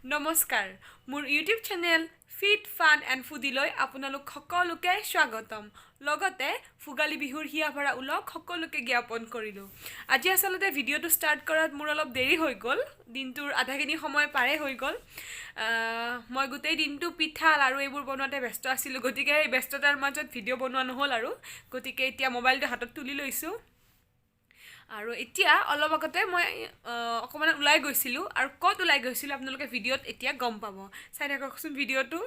নমস্কাৰ মোৰ YouTube channel fit fun and ফুডিলৈ আপোনালোক সকলোকে স্বাগতম লগতে ফুগালী বিহুৰ হিয়াভৰা উলক সকলোকে জ্ঞাপন কৰিলোঁ আজি আচলতে ভিডিঅ'টো ষ্টাৰ্ট কৰাত মোৰ অলপ দেৰি হৈ গ'ল দিনটোৰ আধাখিনি সময় পাৰে হৈ গ'ল মই গোটেই দিনটো পিঠা আৰু এইবোৰ বনোৱাতে ব্যস্ত আছিলোঁ গতিকে এই ব্যস্ততাৰ মাজত ভিডিঅ' বনোৱা নহ'ল আৰু গতিকে এতিয়া মোবাইলটো হাতত তুলি লৈছোঁ আৰু এতিয়া অলপ আগতে মই অকমান উলাই গৈছিলোঁ আৰু ক'ত উলাই গৈছিলোঁ আপোনালোকে ভিডিঅ'ত এতিয়া গম পাব চাই থাককচোন ভিডিঅ'টো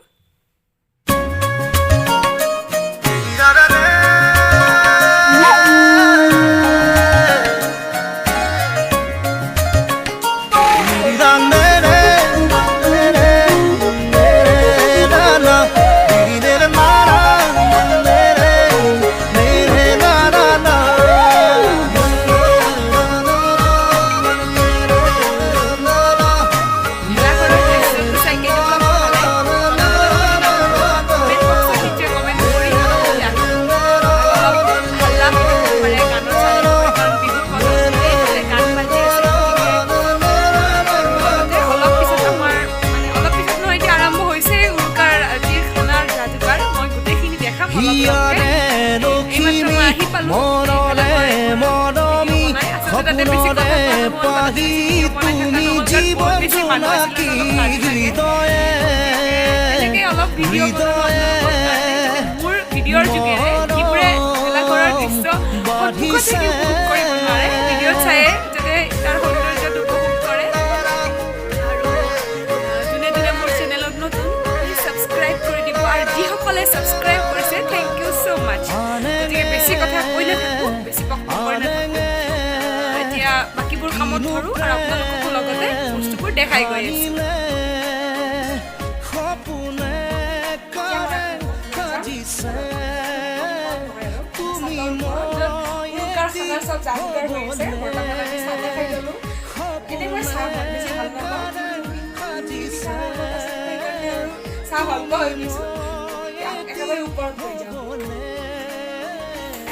ভিডিঅ'ৰ যোগেৰে যিবোৰে ভেলাঘৰৰ দৃশ্য সন্মুখত থাকি উপভোগ কৰিব নোৱাৰে ভিডিঅ'ত চায়ে যাতে তাৰ সৌন্দৰ্যটো উপভোগ কৰে আৰু যোনে যোনে মোৰ চেনেলত নতুন ছাবস্ক্ৰাইব কৰি দিব আৰু যিসকলে ছাবস্ক্ৰাইব কৰিছে থেংক ইউ ছ' মাছ গতিকে বেছি কথা কৈ নাথাকোঁ বেছি বক্তব্য কৰি নাথাকোঁ এতিয়া বাকীবোৰ কামত ধৰোঁ আৰু আপোনালোককো লগতে বস্তুবোৰ দেখাই গৈ আছোঁ সব জাদুঘৰ হৈ আছে বৰ্তমান আমি চাহ খাই ল'লোঁ এনেই মই চাহ বেছি ভাল নাপাওঁ চাহ ভাল পোৱা হৈ গৈছোঁ একেবাৰে ওপৰত হৈ যাওঁ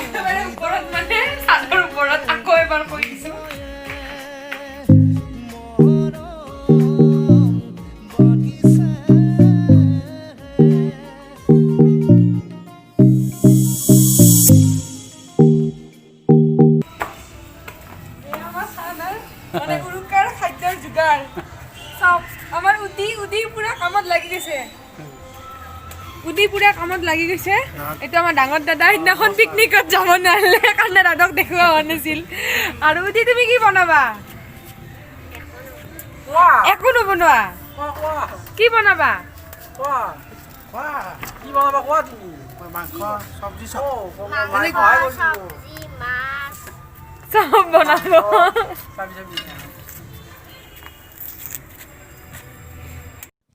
একেবাৰে ওপৰত মানে চাদৰ ওপৰত আকৌ এবাৰ কৈ দিছোঁ মানে উৰুকাৰ খাদ্যৰ যোগাৰ চাওক আমাৰ উদি পুৰা কামত লাগি গৈছে উদি পুৰা কামত লাগি গৈছে এইটো আমাৰ ডাঙৰ দাদা সিদিনাখন পিকনিকত যাব নোৱাৰিলে কাৰণে দাদাক দেখুওৱা হোৱা নাছিল আৰু উদি তুমি কি বনাবা একো নবনোৱা কি বনাবা চব বনাব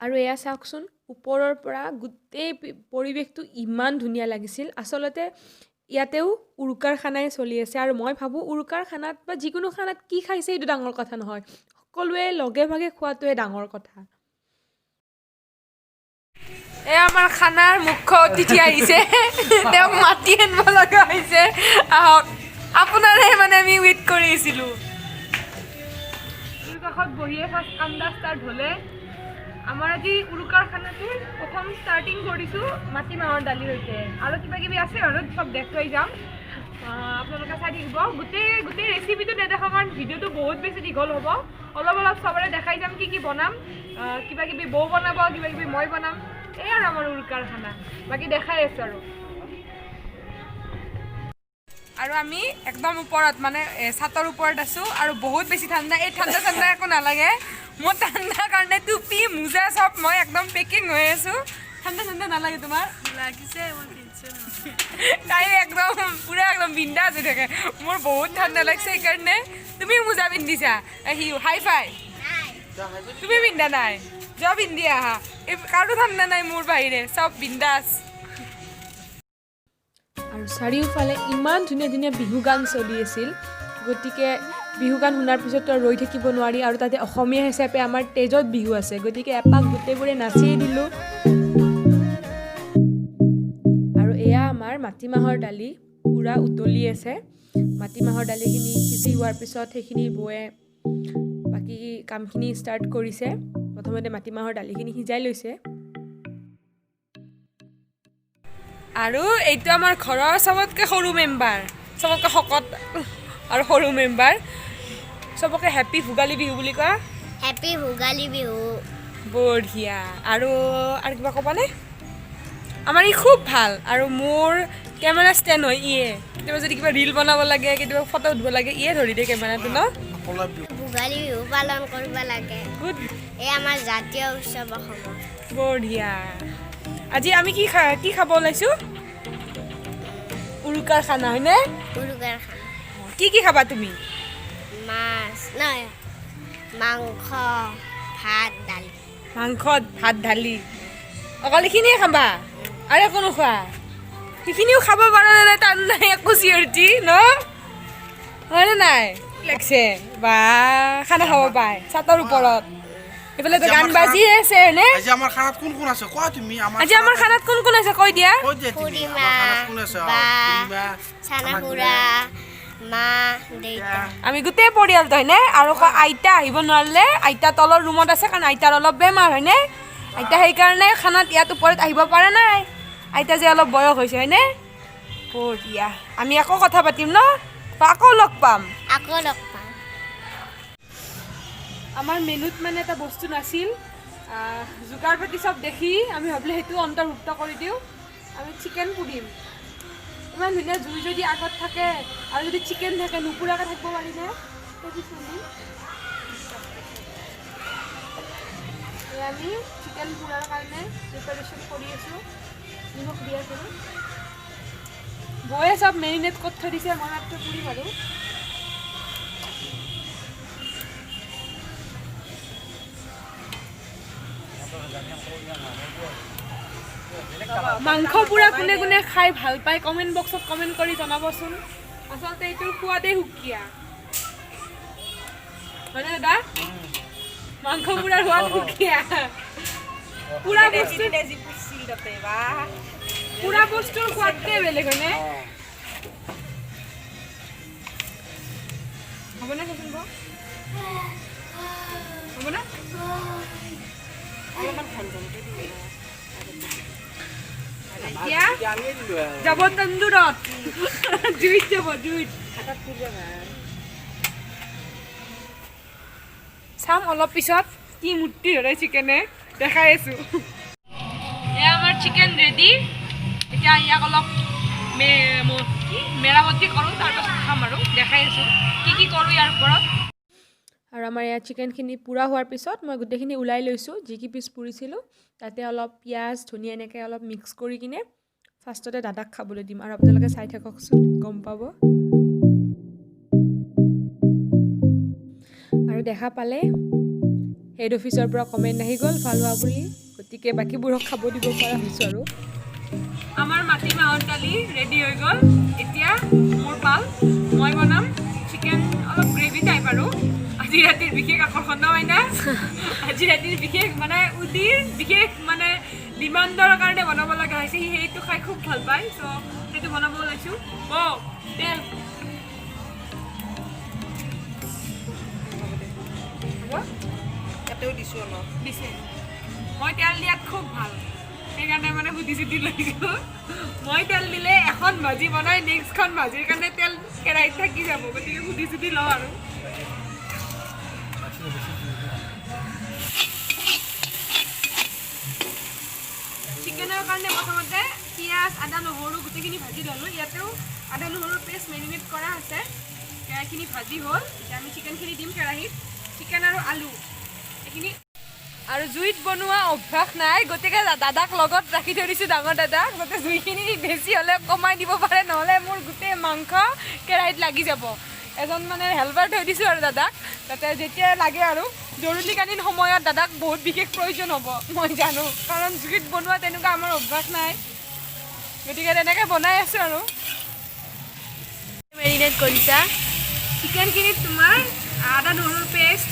আৰু এয়া চাওকচোন ওপৰৰ পৰা গোটেই পৰিৱেশটো ইমান ধুনীয়া লাগিছিল আচলতে ইয়াতেও উৰুকাৰ খানাই চলি আছে আৰু মই ভাবোঁ উৰুকাৰ খানাত বা যিকোনো খানাত কি খাইছে এইটো ডাঙৰ কথা নহয় সকলোৱে লগে ভাগে খোৱাটোৱে ডাঙৰ কথা এয়া আমাৰ খানাৰ মুখ্য অতিথি আহিছে তেওঁক মাতি আনিব লগা হৈছে আহক আপোনাৰহে মানে আমি ৱেইট কৰি আছিলোঁ কাষত বহিয়ে ফাৰ্ষ্ট আন্দাজ ষ্টাৰ্ট হ'লে আমাৰ আজি উৰুকাৰ খানাটোৰ প্ৰথম ষ্টাৰ্টিং কৰিছোঁ মাটিমাহৰ দালিৰ সৈতে আৰু কিবা কিবি আছে আৰু চব দেখুৱাই যাম আপোনালোকে চাই থাকিব গোটেই ৰেচিপিটো নেদেখাওঁ কাৰণ ভিডিঅ'টো বহুত বেছি দীঘল হ'ব অলপ চবৰে দেখাই যাম কি বনাম কিবা কিবি বৌ বনাব কিবা কিবি মই বনাম এই আৰু আমাৰ উৰুকাৰ খানা বাকী দেখাই আছোঁ আৰু আমি একদম ওপৰত মানে ছাতৰ ওপৰত আছোঁ আৰু বহুত বেছি ঠাণ্ডা এই ঠাণ্ডা একো নালাগে মোৰ ঠাণ্ডাৰ কাৰণে টুপি মোজা চব মই একদম পেকিং হৈ আছোঁ ঠাণ্ডা নালাগে তোমাৰ লাগিছে তাই একদম পুৰা একদম বিন্দাছ হৈ থাকে মোৰ বহুত ঠাণ্ডা লাগিছে সেইকাৰণে তুমি মোজা পিন্ধিছা হাই ফাই তুমি পিন্ধা নাই যোৱা পিন্ধি আহা এই কাৰো ঠাণ্ডা নাই মোৰ বাহিৰে চব বিন্দাছ আৰু চাৰিওফালে ইমান ধুনীয়া বিহু গান চলি আছিল গতিকে বিহু গান শুনাৰ পিছতো ৰৈ থাকিব নোৱাৰি আৰু তাতে অসমীয়া হিচাপে আমাৰ তেজত বিহু আছে গতিকে এপাক গোটেইবোৰে নাচিয়ে দিলোঁ আৰু এয়া আমাৰ মাটিমাহৰ দালি পুৰা উতলি আছে মাটিমাহৰ দালিখিনি সিজি হোৱাৰ পিছত সেইখিনি বয়ে বাকী কামখিনি ষ্টাৰ্ট কৰিছে প্ৰথমতে মাটিমাহৰ দালিখিনি সিজাই লৈছে আৰু এইটো আমাৰ ঘৰৰ চবতকৈ সৰু মেম্বাৰ চবতকৈ শকত আৰু সৰু মেম্বাৰ চবকে হেপী ভোগালী বিহু বুলি কোৱা হেপী ভোগালী বিহু বঢ়িয়া আৰু কিবা ক'বানে আমাৰ ই খুব ভাল আৰু মোৰ কেমেৰা ষ্টেণ্ড হয় ইয়ে কেতিয়াবা যদি কিবা ৰীল বনাব লাগে কেতিয়াবা ফটো উঠিব লাগে ইয়ে ধৰি দিয়ে কেমেৰাটো ন ভোগালী বিহু পালন কৰিব লাগে গুড এই আমাৰ জাতীয় উৎসৱ অসমৰ বঢ়িয়া আজি আমি কি খাব ওলাইছোঁ উৰুকাৰ খানা হয়নে উৰুকাৰ খানা কি খাবা তুমি মাছ নহয় মাংস ভাত দালি মাংসত ভাত দালি অকল এইখিনিয়ে খাবা আৰু একো নোখোৱা সেইখিনিও খাব পাৰা নে নাই টান নাই একো চিঞৰটি ন হয়নে নাই লাগছে বা খানা খাব পায় চাটৰ ওপৰত এইফালে গান বাজি আছে হয়নে আজি আমাৰ খানাত কোন কোন আছে কোৱা তুমি আজি আমাৰ খানাত কোন কোন আছে কৈ দিয়া খুৰীমা বা চানা খুৰা মা দেউতা আমি গোটেই পৰিয়ালটো হয়নে আৰু আইতা আহিব নোৱাৰিলে আইতা তলৰ ৰুমত আছে কাৰণ আইতাৰ অলপ বেমাৰ হয়নে আইতা সেইকাৰণে খানাত ইয়াত ওপৰত আহিব পৰা নাই আইতা যে অলপ বয়স হৈছে হয়নে বঢ়িয়া আমি আকৌ কথা পাতিম ন আকৌ লগ পাম আমাৰ মেনুত মানে এটা বস্তু নাছিল যোগাৰ পাতি চব দেখি আমি ভাবিলোঁ সেইটো অন্তৰ্ভুক্ত কৰি দিওঁ আমি চিকেন পুৰিম ইমান ধুনীয়া জুই যদি আগত থাকে আৰু যদি চিকেন থাকে নুপুৰাকৈ থাকিব পাৰিনে আমি চিকেন পুৰাৰ কাৰণে প্ৰিপাৰেশ্যন কৰি আছোঁ নিমখ দি আছোঁ বয়ে চব মেৰিনেট কৰি থৈ দিছে মই মাত্ৰ পুৰিম আৰু মাংস পুৰা কোনে কোনে খাই ভাল পায় কমেণ্ট বক্সত কমেণ্ট কৰি জনাবচোন আচলতে এইটোৰ সোৱাদেই সুকীয়া হয়নে দাদা মাংস পুৰাৰ সোৱাদ সুকীয়া পুৰা বস্তুৰ সোৱাদটোৱে বেলেগ হয়নে হ'বনে কচোন হ'বনে অলপমান ভাল যাব তন্দুৰত জুইত যাব জুইত চাম অলপ পিছত কি মূৰ্তি ধৰে চিকেনে দেখাই আছোঁ এয়া আমাৰ চিকেন ৰেডি এতিয়া ইয়াক অলপ মেৰামতি কৰোঁ তাৰপাছত খাম আৰু দেখাই আছোঁ কি কৰোঁ ইয়াৰ ওপৰত আৰু আমাৰ ইয়াত চিকেনখিনি পুৰা হোৱাৰ পিছত মই গোটেইখিনি ওলাই লৈছোঁ যি কি পিচ পুৰিছিলোঁ তাতে অলপ পিঁয়াজ ধনিয়া এনেকৈ অলপ মিক্স কৰি কিনে ফাৰ্ষ্টতে দাদাক খাবলৈ দিম আৰু আপোনালোকে চাই থাককচোন গম পাব আৰু দেখা পালে হেড অফিচৰ পৰা কমেণ্ট আহি গ'ল ভাল হোৱা বুলি গতিকে বাকীবোৰক খাব দিব পৰা হৈছোঁ আৰু আমাৰ মাটিমাহৰ দালি ৰেডি হৈ গ'ল এতিয়া মোৰ পাল মই বনাম চিকেন অলপ গ্ৰেভি টাইপ আৰু আজি ৰাতিৰ বিশেষ আকৰ্ষণ নহয় না আজি ৰাতিৰ বিশেষ মানে উদিৰ বিশেষ মানে ডিমাণ্ডৰ কাৰণে বনাব লগা হৈছে সি সেইটো খাই খুব ভাল পায় চ' সেইটো বনাব ওলাইছোঁ তেল ইয়াতেও দিছোঁ অলপ দিছে মই তেল দিয়াত খুব ভাল সেইকাৰণে মানে সুধি চুধি লৈছোঁ মই তেল দিলে এখন ভাজি বনাই নেক্সটখন ভাজিৰ কাৰণে তেল কেৰাহীত থাকি যাব গতিকে সুধি চুধি লওঁ আৰু চিকেনৰ কাৰণে প্ৰথমতে পিঁয়াজ আদা নহৰু গোটেইখিনি ভাজি ল'লোঁ ইয়াতেও আদা নহৰুৰ পেষ্ট মেৰিনেট কৰা আছে কেৰাহীখিনি ভাজি হ'ল এতিয়া আমি চিকেনখিনি দিম কেৰাহীত চিকেন আৰু আলু এইখিনি আৰু জুইত বনোৱা অভ্যাস নাই গতিকে দাদাক লগত ৰাখি থৈ দিছোঁ ডাঙৰ দাদাক যাতে জুইখিনি বেছি হ'লে কমাই দিব পাৰে নহ'লে মোৰ গোটেই মাংস কেৰাহীত লাগি যাব এজন মানে হেল্পাৰ থৈ দিছোঁ আৰু দাদাক যাতে যেতিয়া লাগে আৰু জৰুৰীকালীন সময়ত দাদাক বহুত বিশেষ প্ৰয়োজন হ'ব মই জানো কাৰণ জুইত বনোৱা তেনেকুৱা আমাৰ অভ্যাস নাই গতিকে তেনেকৈ বনাই আছোঁ আৰু মেৰিনেট কৰিছা চিকেনখিনিত তোমাৰ আদা নহৰুৰ পেষ্ট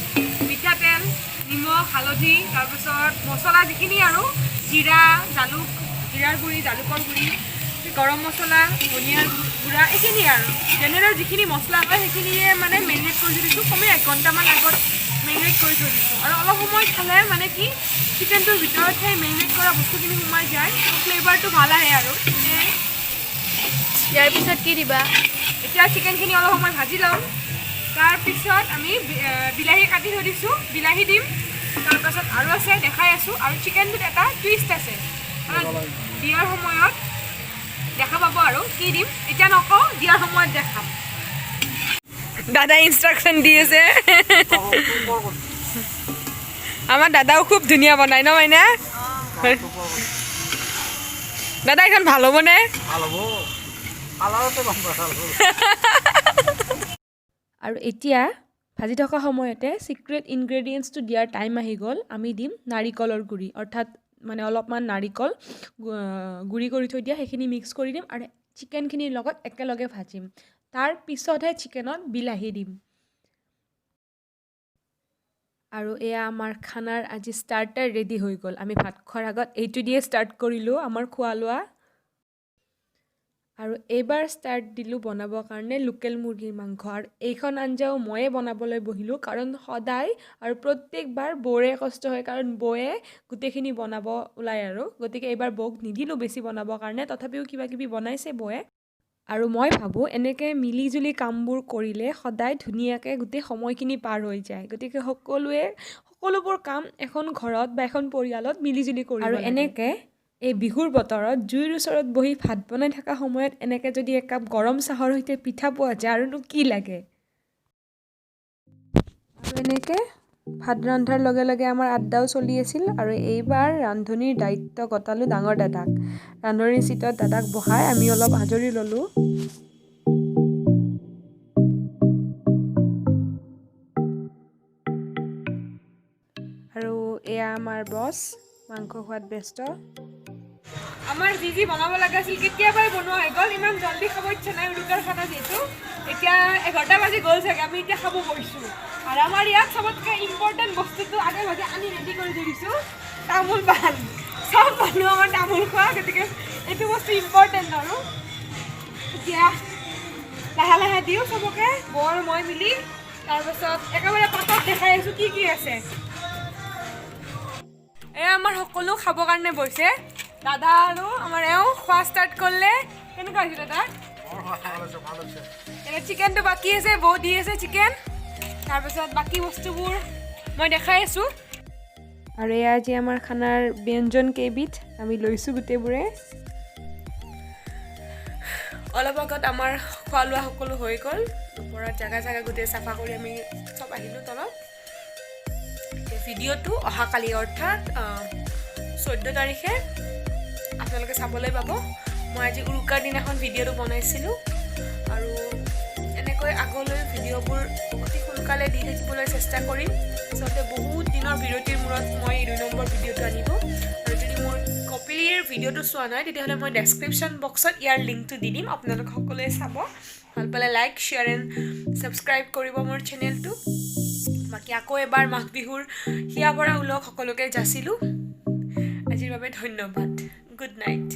মিঠাতেল নিমখ হালধি তাৰপিছত মছলা যিখিনি আৰু জিৰা জালুক জিৰাৰ গুড়ি জালুকৰ গুড়ি গৰম মছলা ধনিয়াৰ গুড়া এইখিনি আৰু জেনেৰেল যিখিনি মছলা হয় সেইখিনিয়ে মানে মেৰিনেট কৰি দিছোঁ কমেই 1 ঘণ্টামান আগত মেৰিনেট কৰি থৈ দিছোঁ আৰু অলপ সময় খালে মানে কি চিকেনটোৰ ভিতৰত সেই মেৰিনেট কৰা বস্তুখিনি সোমাই যায় ফ্লেভাৰটো ভাল আহে আৰু ইয়াৰ পিছত কি দিবা এতিয়া চিকেনখিনি অলপ সময় ভাজি ল'ম তাৰপিছত আমি বিলাহী কাটি থৈ দিছোঁ বিলাহী দিম তাৰপাছত আৰু আছে দেখাই আছোঁ আৰু চিকেনটোত এটা টুইষ্ট আছে দিয়াৰ সময়ত দেখা পাব আৰু কি দিম এতিয়া নকওঁ দিয়াৰ সময়ত দেখাম দাদাই ইনষ্ট্ৰাকশ্যন দি আছে আমাৰ দাদাও খুব ধুনীয়া বনায় ন মাইনা দাদা এখন ভাল হ'বনে আৰু এতিয়া ভাজি থকা সময়তে চিক্ৰেট ইনগ্ৰেডিয়েণ্টছটো দিয়াৰ টাইম আহি গ'ল আমি দিম নাৰিকলৰ গুড়ি অৰ্থাৎ মানে অলপমান নাৰিকল গুড়ি কৰি থৈ দিয়া সেইখিনি মিক্স কৰি দিম আৰু চিকেনখিনিৰ লগত একেলগে ভাজিম তাৰ পিছতহে চিকেনত বিলাহী দিম আৰু এয়া আমাৰ খানাৰ আজি ষ্টাৰ্টাৰ ৰেডি হৈ গ'ল আমি ভাত খোৱাৰ আগত এইটো দিয়ে ষ্টাৰ্ট কৰিলোঁ আমাৰ খোৱা লোৱা আৰু এইবাৰ ষ্টাৰ্ট দিলোঁ বনাবৰ কাৰণে লোকেল মুৰ্গীৰ মাংস আৰু এইখন আঞ্জাও ময়ে বনাবলৈ বহিলোঁ কাৰণ সদায় আৰু প্ৰত্যেকবাৰ বৌৰে কষ্ট হয় কাৰণ বৌয়ে গোটেইখিনি বনাব ওলায় আৰু গতিকে এইবাৰ বৌক নিদিলোঁ বেছি বনাবৰ কাৰণে তথাপিও কিবা কিবি বনাইছে বৌয়ে আৰু মই ভাবোঁ এনেকৈ মিলি জুলি কামবোৰ কৰিলে সদায় ধুনীয়াকৈ গোটেই সময়খিনি পাৰ হৈ যায় গতিকে সকলোবোৰ কাম এখন ঘৰত বা এখন পৰিয়ালত মিলি জুলি কৰিব আৰু এনেকৈ এই বিহুৰ বতৰত জুইৰ ওচৰত বহি ভাত বনাই থকা সময়ত এনেকৈ যদি একাপ গৰম চাহৰ সৈতে পিঠা পোৱা যায় আৰুনো কি লাগে আৰু এনেকৈ ভাত ৰন্ধাৰ লগে লগে আমাৰ আড্ডাও চলি আছিল আৰু এইবাৰ ৰান্ধনিৰ দায়িত্ব গতালোঁ ডাঙৰ দাদাক ৰান্ধনিৰ চিটত দাদাক বহাই আমি অলপ আজৰি ল'লোঁ আৰু এয়া আমাৰ বছ মাংস খোৱাত ব্যস্ত আমাৰ যি বনাব লগা আছিল কেতিয়াবাই বনোৱা হৈ গ'ল ইমান জল্দি খাব ইচ্ছা নাই উৰুকাৰ খানা যিহেতু এতিয়া 11টা বাজি গ'ল চাগে আমি এতিয়া খাব বহিছোঁ আৰু আমাৰ ইয়াত চবতকৈ ইম্পৰ্টেণ্ট বস্তুটো আগে ভাগে আনি ৰেডি কৰি থৈ দিছোঁ তামোল পাণ চব মানুহ আমাৰ তামোল খোৱা গতিকে এইটো বস্তু ইম্পৰ্টেণ্ট আৰু এতিয়া লাহে লাহে দিওঁ চবকে বৰ মই মিলি তাৰপাছত একেবাৰে পাতত দেখাই আছোঁ কি কি আছে এয়া আমাৰ সকলো খাবৰ কাৰণে বহিছে দাদা আৰু আমাৰ এওঁ খোৱা ষ্টাৰ্ট কৰিলে কেনেকুৱা হৈছে দাদা এতিয়া চিকেনটো বাকী আছে বৌ দি আছে চিকেন তাৰপিছত বাকী বস্তুবোৰ মই দেখাই আছোঁ আৰু এয়া আজি আমাৰ খানাৰ ব্যঞ্জন কেইবিধ আমি লৈছোঁ গোটেইবোৰে অলপ আগত আমাৰ খোৱা লোৱা সকলো হৈ গ'ল ওপৰত জাগা গোটেই চাফা কৰি আমি চব আহিলোঁ তলত ভিডিঅ'টো অহাকালি অৰ্থাৎ 14 তাৰিখে আপোনালোকে চাবলৈ পাব মই আজি উৰুকাৰ দিনাখন ভিডিঅ'টো বনাইছিলোঁ আৰু এনেকৈ আগলৈ ভিডিঅ'বোৰ অতি সোনকালে দি থাকিবলৈ চেষ্টা কৰিম আচলতে বহুত দিনৰ বিৰতিৰ মূৰত মই 2 নম্বৰ ভিডিঅ'টো আনিব আৰু যদি মোৰ কপিলিৰ ভিডিঅ'টো চোৱা নাই তেতিয়াহ'লে মই ডেছক্ৰিপশ্যন বক্সত ইয়াৰ লিংকটো দি দিম আপোনালোক সকলোৱে চাব ভাল পালে লাইক শ্বেয়াৰ এণ্ড ছাবস্ক্ৰাইব কৰিব মোৰ চেনেলটো বাকী আকৌ এবাৰ মাঘ বিহুৰ হিয়া ভৰা ওলগ সকলোকে যাচিলোঁ আজিৰ বাবে ধন্যবাদ গুড নাইট